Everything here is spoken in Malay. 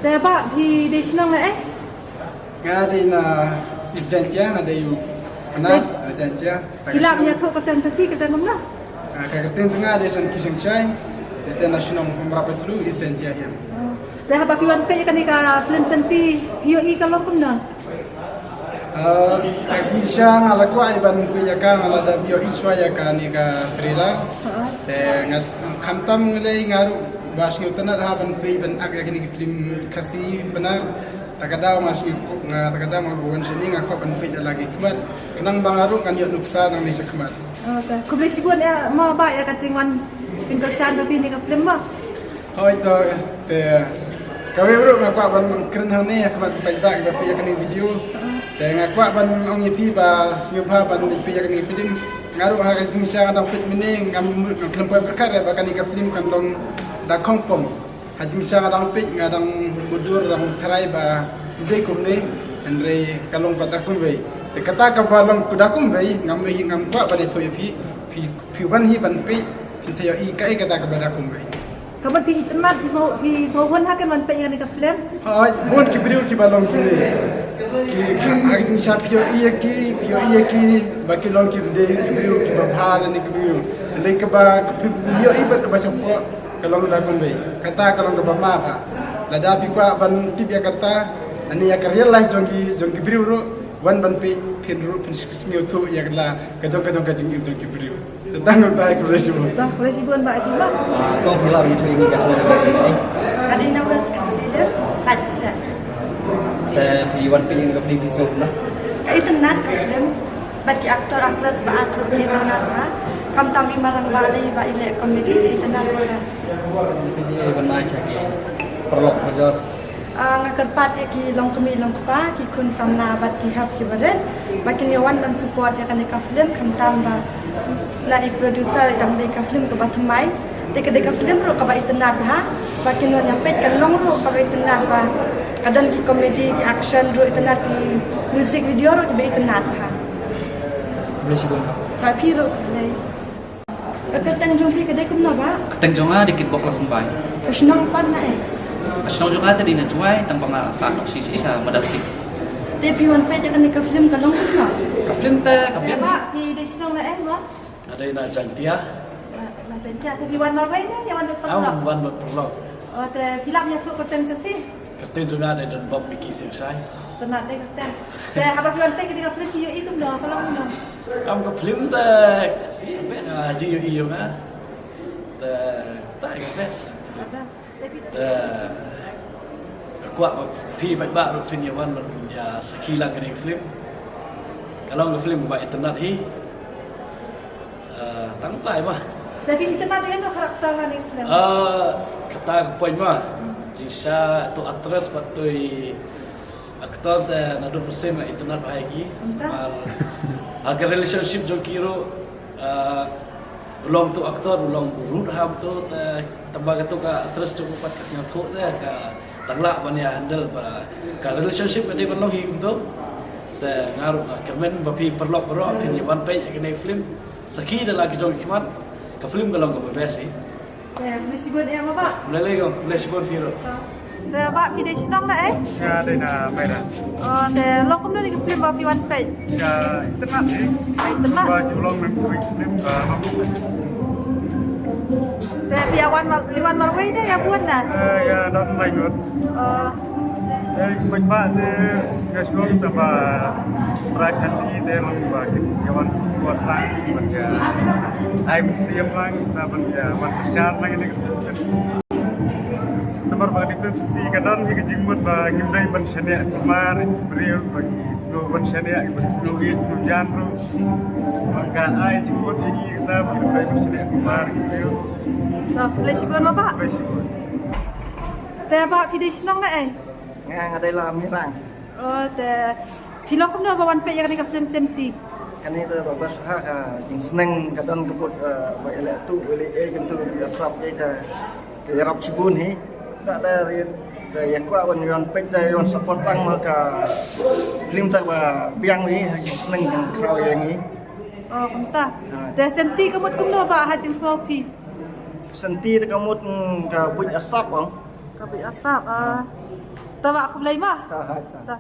Te ba di senang na Nga din na isentya nga dayo anak isentya. Hilap niya to katan sa fi katan na. Kakatin nga de san kising chai. Ite national pemerapat dulu isentya yan. Te ba piwan pe kan ka film senti hiyo I kalong kum na. Aji siya nga lakwa iban kuya ka nga da bio iswa ya ka ni ka trailer. Te nga kamtam ngalay ngaru bas ngutana haban pe iban aga kini film kasi benar. Takadaw masih nga takadaw magbuwan siya nga ko pan pe lagi kemat. Kenang bangaru kan yo nuksa nang ni sa kemat. Okay. Kubli sibun ya ma ba ya katingwan pintosan sa pini ka film ba. Hoy to te kami bro nga kwa ban keren hane kemat pa iba iba pe kani video. Te nga kwa ban ong ipi ba singpa ban pe kani film. Ngaru ha ka jing siya nga pe mini ngam kelompok perkara ba kani ka film kan dong da kongpom. Hajing siya nga pe nga dang budur dang tharai ba de kumne andre kalong patakum be. Te kata ka balong kudakum be ngam ngam kwa ban itu pi ban hi ban pe pi sayo I kai kata ka badakum be. Kaban pi itmat pi so hon ha kan man pe kan ka film. Ay bon ki briu ki balong kumne. Ki hajing siya pio ki ba ki long ki de ki briu ki ba bhala ni ki briu. Andre ka ba pio I ba ka ba sapo kalong dakum be. Kata kalong ka ba ma pa. Lada pi kwa ban tip ya kata ani ya karya lah jongki briu ro wan ban pe pin ru pin sinyo tu ya kala kajong kajing jongki briu. Tentang utai ko resibo. Dah kubli sibun ba di ba. Kau hilang itu ini kasih lagi. Ada yang nak kasih dia, baca. Saya piwan pilih ke film besok lah. Itu nak film, bagi aktor aktris beraktor di mana, kamu tahu marang balik balik komedi itu nak mana. Di sini benar saja. Perlu kerja. Ngakarpat ki long kemi long kepa ki kun samna bat ki hap ki baret makin yawan ban support ya kan ka film kam tamba la I producer dam de ka film ka batmai de ka film ro ka ba itna ha makin wan ya pet kan long ro ka ba itna ba kadang ki comedy ki action ro itna ki music video ro ka ba itna ha Boleh sih bang. fa pi ro le ketang jong pi ka de kum na ba Keteng jonga dikit bok lah kumbai. senang pan na Asal juga tadi nak cuai tanpa masak nok sisi sa madalki. de pi wan pet ya kan ka film ka long na Ke film teh ke Te film. ba di senang na ba. Ada yang nak cantia, Macam dia te piwan malwai ni yang mana awam perlu. ban berperlu. Oh te hilap niya to katan sa fi. Kasih juga ada dan bab miki selesai. Tenat deh kata. Saya apa film pe ketika film hiyo itu dah kalau mana. Am ke film teh, haji yo iyo na. Tak best. Ada. Tapi Kuat pi baik rupin yawan ya sekila kena film. Kalau ke film baik internet hi, tangtai mah. tapi internet dia nak karakter ni film. Kata poin mah. Jika tu aktris patui aktor dah nado musim internet bahagi. Mal agar relationship jo kiro ulong tu aktor ulong root ham tu tambah tu ka aktris cukup pat kasih tu ka tanglak bania handle ka relationship ka dia belong hidup tu. Ngaruh kemen bapi perlok opini ban pe kena film saki dah lagi jauh kimat ke film kalau ke bebas sih. Ya, mesti buat dia apa? Boleh kau, boleh sebut film. Te ba video senang na Nga ada na mayroon. Oh, te lo kum ni film ba piwan pe. Nga internet eh. Internet. Ba julong ng film Te piwan malwai dia ya buat na. ya don mayroon. Oh, Magba de gaswong taba prakasi de long ba yawan suat lang magya. Ay museum lang taban ya masyar lang ini. Nomor ba difference di kadang di jingmut ba ngimdai ban shania kumar beriu bagi slow ban shania bagi slow it slow janro. Maka ay jingmut ini kita ngimdai ban shania kumar beriu. so boleh sibun apa? Basically. Te ba video senang na Nga ada lah mirang. Oh, te film kum na ba wan pe yang ni film senti. Kan itu bagus ha jing seneng kadang kebut wa ila tu wali gitu asap ita yarap cibun he. Tak ada ya kuat wan yon pe yon support bang maka film tak ba biang ni jing seneng yang kau yang ni. Oh, entah. Te senti kamut kum na ba hajing sopi. Senti kamut ka buat asap bang. Kabit asap Tama ako blay ma. Tahat. Ta.